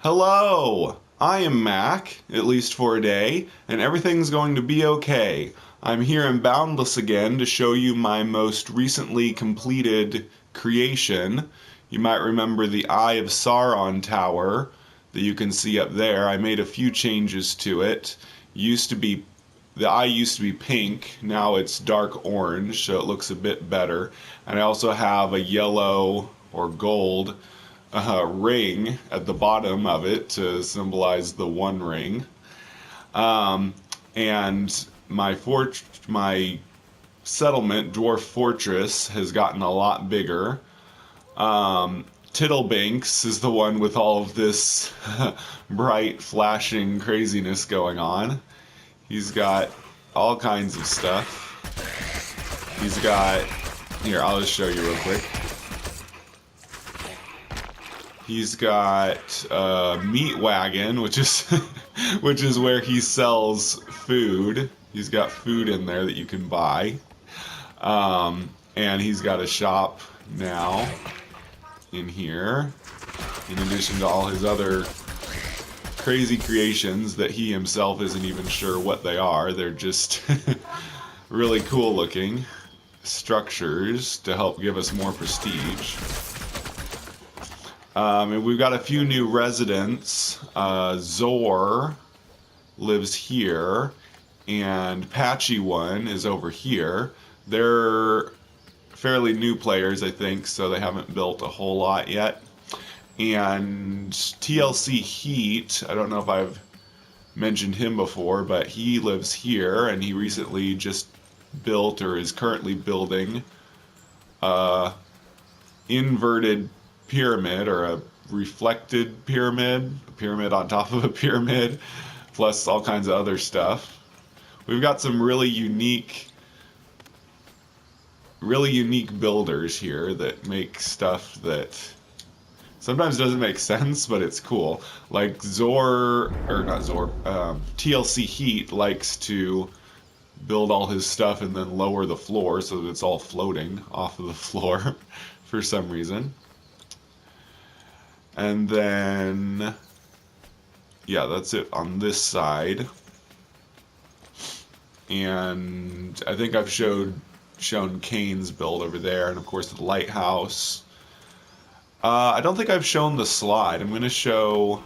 Hello! I am Mac, at least for a day, and everything's going to be okay. I'm here in Boundless again to show you my most recently completed creation. You might remember the Eye of Sauron tower that you can see up there. I made a few changes to it. The eye used to be pink, now it's dark orange, so it looks a bit better. And I also have a yellow or gold ring at the bottom of it to symbolize the One Ring. And my settlement, Dwarf Fortress, has gotten a lot bigger. Tiddlebinks is the one with all of this bright, flashing craziness going on. He's got all kinds of stuff. He's got... Here, I'll just show you real quick. He's got a meat wagon, which is which is where he sells food. He's got food in there that you can buy. And he's got a shop now in here, in addition to all his other crazy creations that he himself isn't even sure what they are. They're just really cool looking structures to help give us more prestige. And we've got a few new residents. Zor lives here, and Patchy One is over here. They're fairly new players, I think, so they haven't built a whole lot yet. And TLC Heat, I don't know if I've mentioned him before, but he lives here, and he recently just built, or is currently building, inverted pyramid, or a reflected pyramid, a pyramid on top of a pyramid, plus all kinds of other stuff. We've got some really unique builders here that make stuff that sometimes doesn't make sense, but it's cool. Like TLC Heat likes to build all his stuff and then lower the floor so that it's all floating off of the floor for some reason. And then, yeah, that's it on this side. And I think I've shown Kane's build over there, and of course the lighthouse. I don't think I've shown the slide. I'm going to show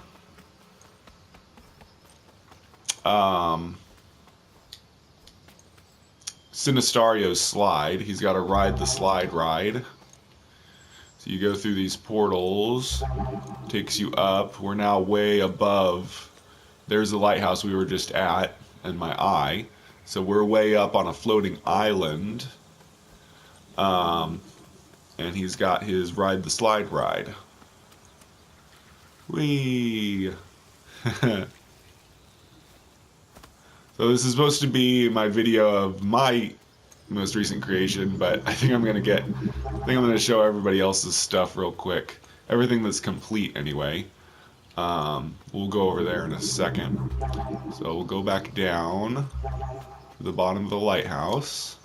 Sinistario's slide. He's got to ride the slide ride. So you go through these portals, takes you up. We're now way above. There's the lighthouse we were just at, and my eye. So we're way up on a floating island. And he's got his ride the slide ride. Whee! So this is supposed to be my video of my most recent creation, but I think I'm gonna show everybody else's stuff real quick. Everything that's complete anyway. We'll go over there in a second. So we'll go back down to the bottom of the lighthouse.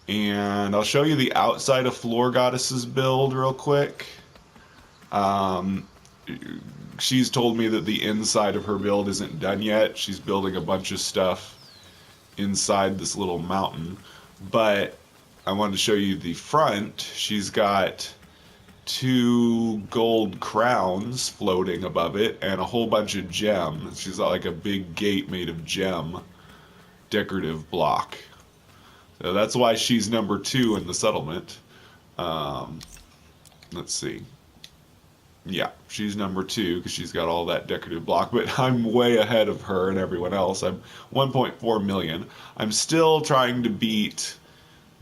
And I'll show you the outside of Floor Goddess's build real quick. She's told me that the inside of her build isn't done yet. She's building a bunch of stuff inside this little mountain. But I wanted to show you the front. She's got 2 gold crowns floating above it and a whole bunch of gems. She's got like a big gate made of gem decorative block. So that's why she's number 2 in the settlement. Let's see. Yeah, she's number 2 because she's got all that decorative block, but I'm way ahead of her and everyone else. I'm 1.4 million. I'm still trying to beat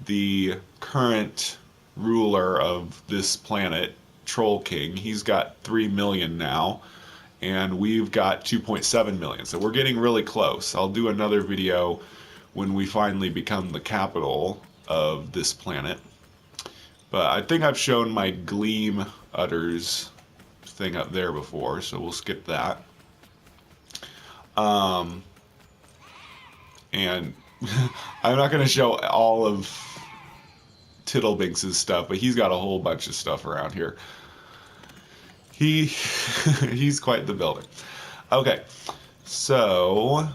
the current ruler of this planet, Troll King. He's got 3 million now, and we've got 2.7 million. So we're getting really close. I'll do another video when we finally become the capital of this planet. But I think I've shown my Gleam Udders thing up there before, so we'll skip that. And I'm not going to show all of Tiddlebinks' stuff, but he's got a whole bunch of stuff around here. He he's quite the builder. Okay, so I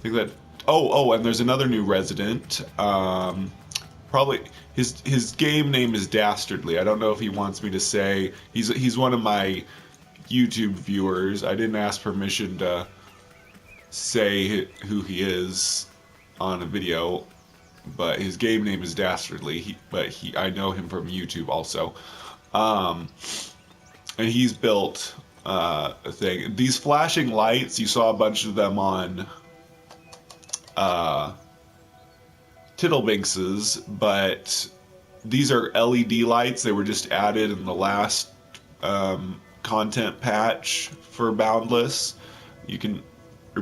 think that. Oh, and there's another new resident. Probably his game name is Dastardly. I don't know if he wants me to say he's one of my YouTube viewers. I didn't ask permission to say who he is on a video, but his game name is Dastardly. I know him from YouTube also. And he's built a thing. These flashing lights, you saw a bunch of them on Tittlebinks's, but these are LED lights. They were just added in the last content patch for Boundless. You can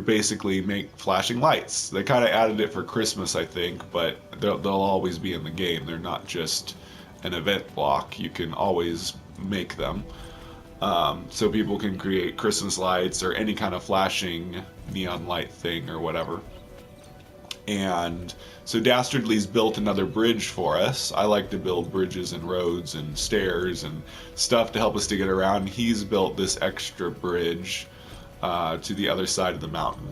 basically make flashing lights. They kind of added it for Christmas, I think, but they'll always be in the game. They're not just an event block. You can always make them. So people can create Christmas lights or any kind of flashing neon light thing or whatever. And so Dastardly's built another bridge for us. I like to build bridges and roads and stairs and stuff to help us to get around. He's built this extra bridge to the other side of the mountain.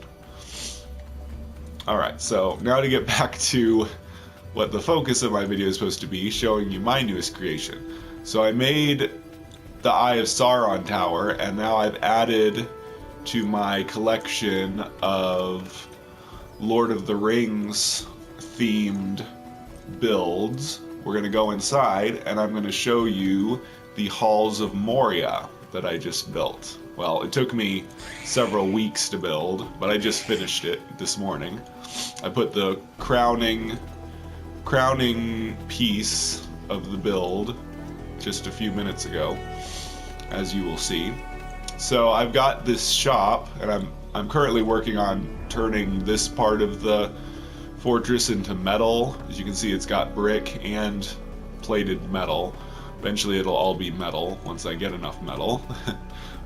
Alright, so now to get back to what the focus of my video is supposed to be, showing you my newest creation. So I made the Eye of Sauron tower, and now I've added to my collection of Lord of the Rings themed builds. We're going to go inside and I'm going to show you the Halls of Moria that I just built. Well, it took me several weeks to build, but I just finished it this morning. I put the crowning piece of the build just a few minutes ago, as you will see. So I've got this shop, and I'm currently working on turning this part of the fortress into metal. As you can see, it's got brick and plated metal. Eventually it'll all be metal once I get enough metal.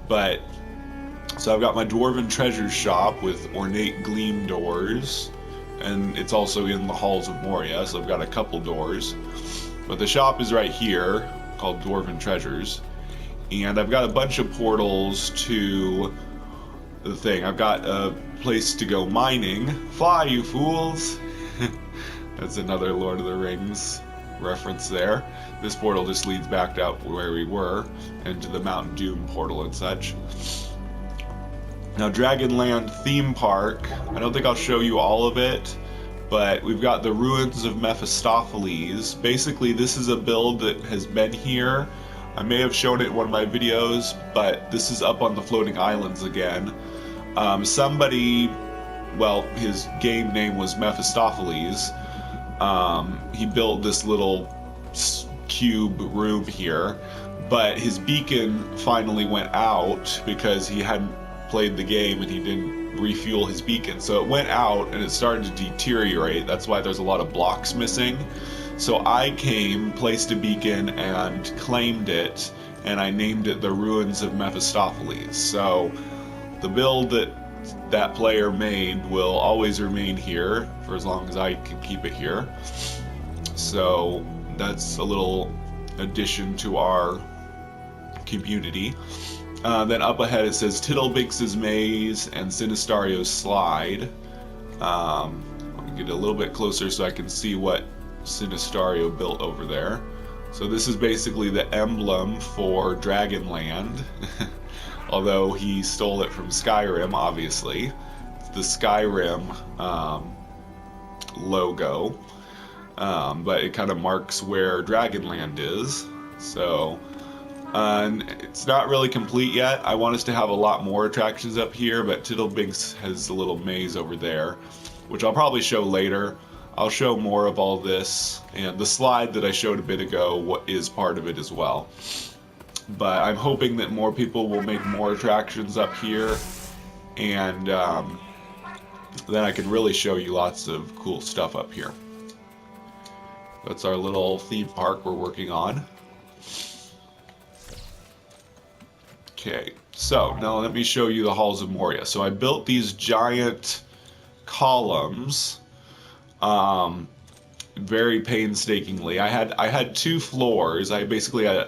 But so I've got my dwarven treasure shop with ornate gleam doors, and it's also in the Halls of Moria, so I've got a couple doors. But the shop is right here, called Dwarven Treasures, and I've got a bunch of portals to the thing. I've got a place to go mining. Fly, you fools! That's another Lord of the Rings reference there. This portal just leads back out where we were, and to the Mount Doom portal and such. Now, Dragonland theme park, I don't think I'll show you all of it, but we've got the Ruins of Mephistopheles. Basically, this is a build that has been here. I may have shown it in one of my videos, but this is up on the floating islands again. Somebody, well, his game name was Mephistopheles. He built this little cube room here, but his beacon finally went out because he hadn't played the game and he didn't refuel his beacon. So it went out and it started to deteriorate. That's why there's a lot of blocks missing. So I came, placed a beacon, and claimed it, and I named it the Ruins of Mephistopheles. So the build that player made will always remain here for as long as I can keep it here. So that's a little addition to our community. Then up ahead it says Tittlebinks's Maze and Sinistario's Slide. Let me get a little bit closer so I can see what Sinistario built over there. So this is basically the emblem for Dragonland. Although he stole it from Skyrim, obviously. It's the Skyrim logo. But it kind of marks where Dragonland is. So, it's not really complete yet. I want us to have a lot more attractions up here, but Tittlebinks has a little maze over there, which I'll probably show later. I'll show more of all this, and the slide that I showed a bit ago is part of it as well. But I'm hoping that more people will make more attractions up here, and then I can really show you lots of cool stuff up here. That's our little theme park we're working on. Okay, so now let me show you the Halls of Moria. So I built these giant columns very painstakingly. I had two floors. I basically had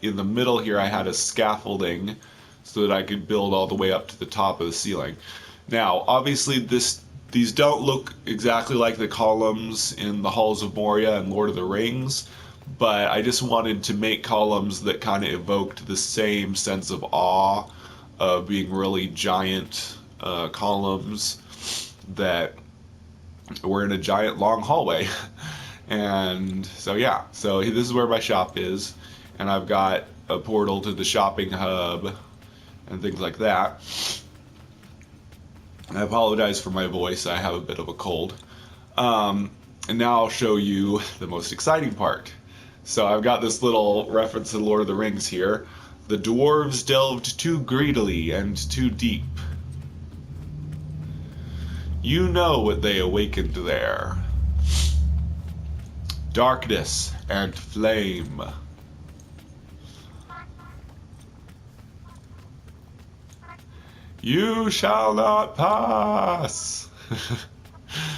in the middle here I had a scaffolding so that I could build all the way up to the top of the ceiling. Now, obviously these don't look exactly like the columns in the Halls of Moria and Lord of the Rings, but I just wanted to make columns that kind of evoked the same sense of awe of being really giant columns that were in a giant long hallway. And so yeah, so this is where my shop is, and I've got a portal to the shopping hub and things like that. I apologize for my voice, I have a bit of a cold. And now I'll show you the most exciting part. So I've got this little reference to Lord of the Rings here. The dwarves delved too greedily and too deep. You know what they awakened there. Darkness and flame. You shall not pass.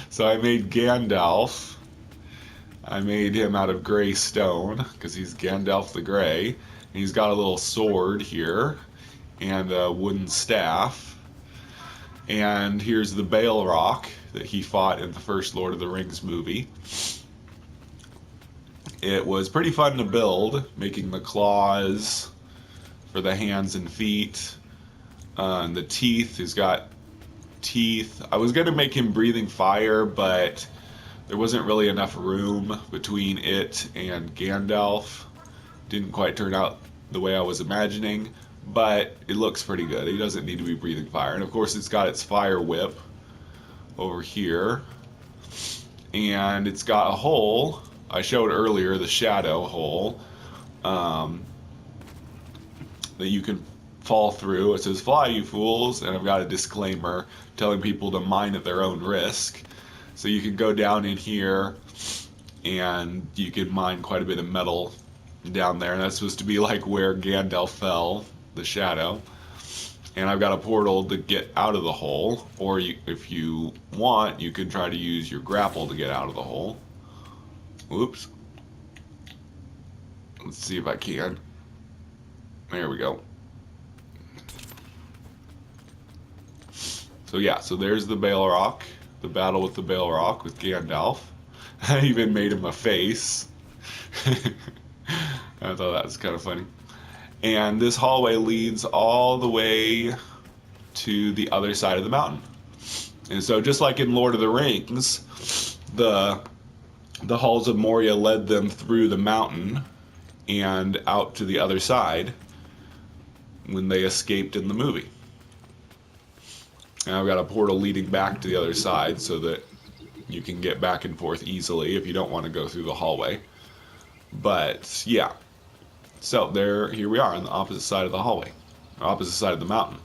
So I made Gandalf. I made him out of gray stone because he's Gandalf the Grey. And he's got a little sword here and a wooden staff. And here's the Balrog that he fought in the first Lord of the Rings movie. It was pretty fun to build, making the claws for the hands and feet. And the teeth, he's got teeth. I was going to make him breathing fire, but there wasn't really enough room between it and Gandalf. Didn't quite turn out the way I was imagining, but it looks pretty good. He doesn't need to be breathing fire. And of course it's got its fire whip over here. And it's got a hole. I showed earlier the shadow hole that you can fall through. It says, "Fly, you fools," and I've got a disclaimer telling people to mine at their own risk. So you can go down in here and you can mine quite a bit of metal down there, and that's supposed to be like where Gandalf fell, the shadow. And I've got a portal to get out of the hole, or if you want, you can try to use your grapple to get out of the hole. Oops. Let's see if I can. There we go. So yeah, so there's the Balrog, the battle with the Balrog with Gandalf. I even made him a face. I thought that was kind of funny. And this hallway leads all the way to the other side of the mountain. And so just like in Lord of the Rings, the Halls of Moria led them through the mountain and out to the other side when they escaped in the movie. And I've got a portal leading back to the other side so that you can get back and forth easily if you don't want to go through the hallway. But yeah, so here we are on the opposite side of the hallway, opposite side of the mountain.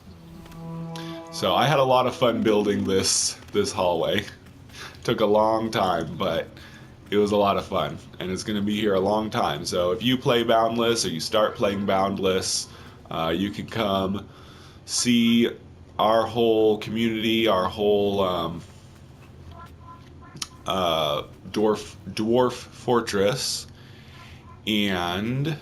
So I had a lot of fun building this hallway. Took a long time, but it was a lot of fun, and it's going to be here a long time. So if you play Boundless or you start playing Boundless, you can come see our whole community, our whole dwarf fortress, and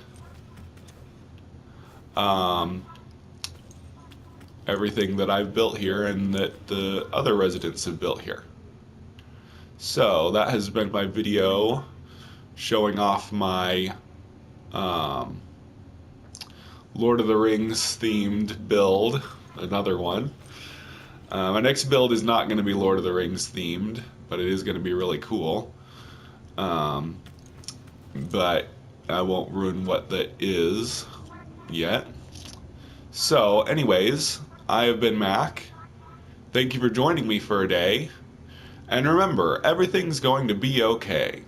everything that I've built here and that the other residents have built here. So that has been my video showing off my Lord of the Rings themed build, another one. My next build is not going to be Lord of the Rings themed, but it is going to be really cool. But I won't ruin what that is yet. So anyways, I have been Mac. Thank you for joining me for a day. And remember, everything's going to be okay.